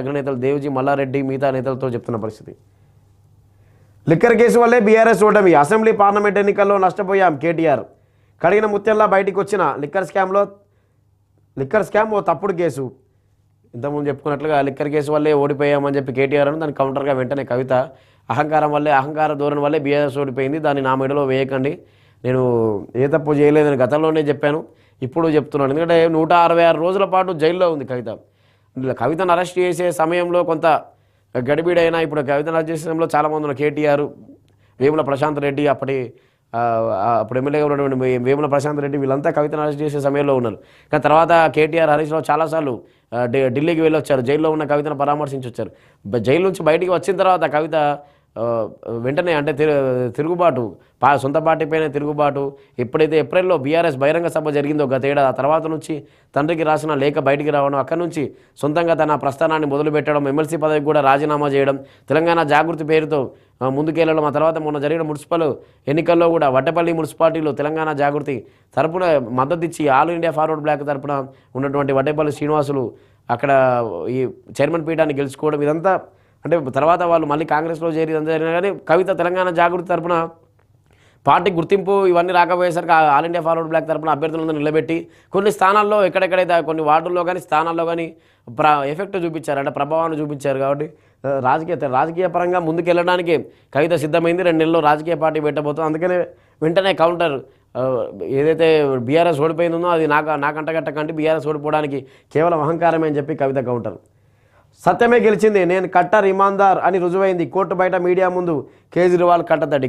అగ్రనేతలు దేవ్జీ మల్లారెడ్డి మిగతా నేతలతో చెప్తున్న పరిస్థితి. లిక్కర్ కేసు వల్లే బీఆర్ఎస్ ఓటమి, అసెంబ్లీ పార్లమెంట్ ఎన్నికల్లో నష్టపోయాం కేటీఆర్. కడిగిన ముత్యంలా బయటికి వచ్చిన లిక్కర్ స్కామ్ ఓ తప్పుడు కేసు. ఇంతకుముందు చెప్పుకున్నట్లుగా లిక్కర్ కేసు వల్లే ఓడిపోయామని చెప్పి కేటీఆర్ అని దానికి కౌంటర్గా వెంటనే కవిత అహంకార ధోరణి వల్లే బీఆర్ఎస్ ఓడిపోయింది, దాన్ని నా మెడలో వేయకండి, నేను ఏ తప్పు చేయలేదని గతంలోనే చెప్పాను, ఇప్పుడు చెప్తున్నాను. ఎందుకంటే 166 రోజుల పాటు జైల్లో ఉంది కవిత. కవితను అరెస్ట్ చేసే సమయంలో కొంత గడిబిడైనా ఇప్పుడు కవితను అరెస్ట్ చేసే సమయంలో చాలామంది ఉన్నారు. కేటీఆర్, వేముల ప్రశాంత్ రెడ్డి, అప్పుడు ఎమ్మెల్యేగా ఉన్నటువంటి వేముల ప్రశాంత్ రెడ్డి, వీళ్ళంతా కవితను అరెస్ట్ చేసే సమయంలో ఉన్నారు. కానీ తర్వాత కేటీఆర్, హరీష్ రావు చాలాసార్లు ఢిల్లీకి వెళ్ళి వచ్చారు, జైల్లో ఉన్న కవితను పరామర్శించి వచ్చారు. జైలు నుంచి బయటికి వచ్చిన తర్వాత కవిత వెంటనే అంటే తిరుగుబాటు, సొంత పార్టీ పైన తిరుగుబాటు. ఎప్పుడైతే ఏప్రిల్లో బీఆర్ఎస్ బహిరంగ సభ జరిగిందో గత ఏడాది, ఆ తర్వాత నుంచి తండ్రికి రాసిన లేఖ బయటికి రావడం, అక్కడి నుంచి సొంతంగా తన ప్రస్థానాన్ని మొదలుపెట్టడం, ఎమ్మెల్సీ పదవికి కూడా రాజీనామా చేయడం, తెలంగాణ జాగృతి పేరుతో ముందుకెళ్లడం. ఆ తర్వాత మొన్న జరిగిన మున్సిపల్ ఎన్నికల్లో కూడా వడ్డపల్లి మున్సిపాలిటీలో తెలంగాణ జాగృతి తరపున మద్దతు ఇచ్చి ఆల్ ఇండియా ఫార్వర్డ్ బ్లాక్ తరపున ఉన్నటువంటి వడ్డపల్లి శ్రీనివాసులు అక్కడ ఈ చైర్మన్ పీఠాన్ని గెలుచుకోవడం, ఇదంతా అంటే తర్వాత వాళ్ళు మళ్ళీ కాంగ్రెస్లో చేరి అంతా జరిగినా కానీ కవిత తెలంగాణ జాగృతి తరపున పార్టీ గుర్తింపు ఇవన్నీ రాకపోయేసరికి ఆల్ ఇండియా ఫార్వర్డ్ బ్లాక్ తరపున అభ్యర్థులను నిలబెట్టి కొన్ని స్థానాల్లో ఎక్కడెక్కడైతే కొన్ని వార్డుల్లో కానీ స్థానాల్లో కానీ ఎఫెక్ట్ చూపించారు, అంటే ప్రభావాన్ని చూపించారు. కాబట్టి రాజకీయ పరంగా ముందుకెళ్ళడానికి కవిత సిద్ధమైంది. 2 నెలల్లో రాజకీయ పార్టీ పెట్టబోతుంది. అందుకనే వెంటనే కౌంటర్ ఏదైతే బీఆర్ఎస్ ఓడిపోయిందో అది నాకంటగట్టకండి, బీఆర్ఎస్ ఓడిపోవడానికి కేవలం అహంకారమే అని చెప్పి కవిత కౌంటర్. సత్యమే గెలిచింది, నేను కట్టర్ ఇమాందార్ అని రుజువైంది, కోర్టు బయట మీడియా ముందు కేజ్రీవాల్ కట్టతడి.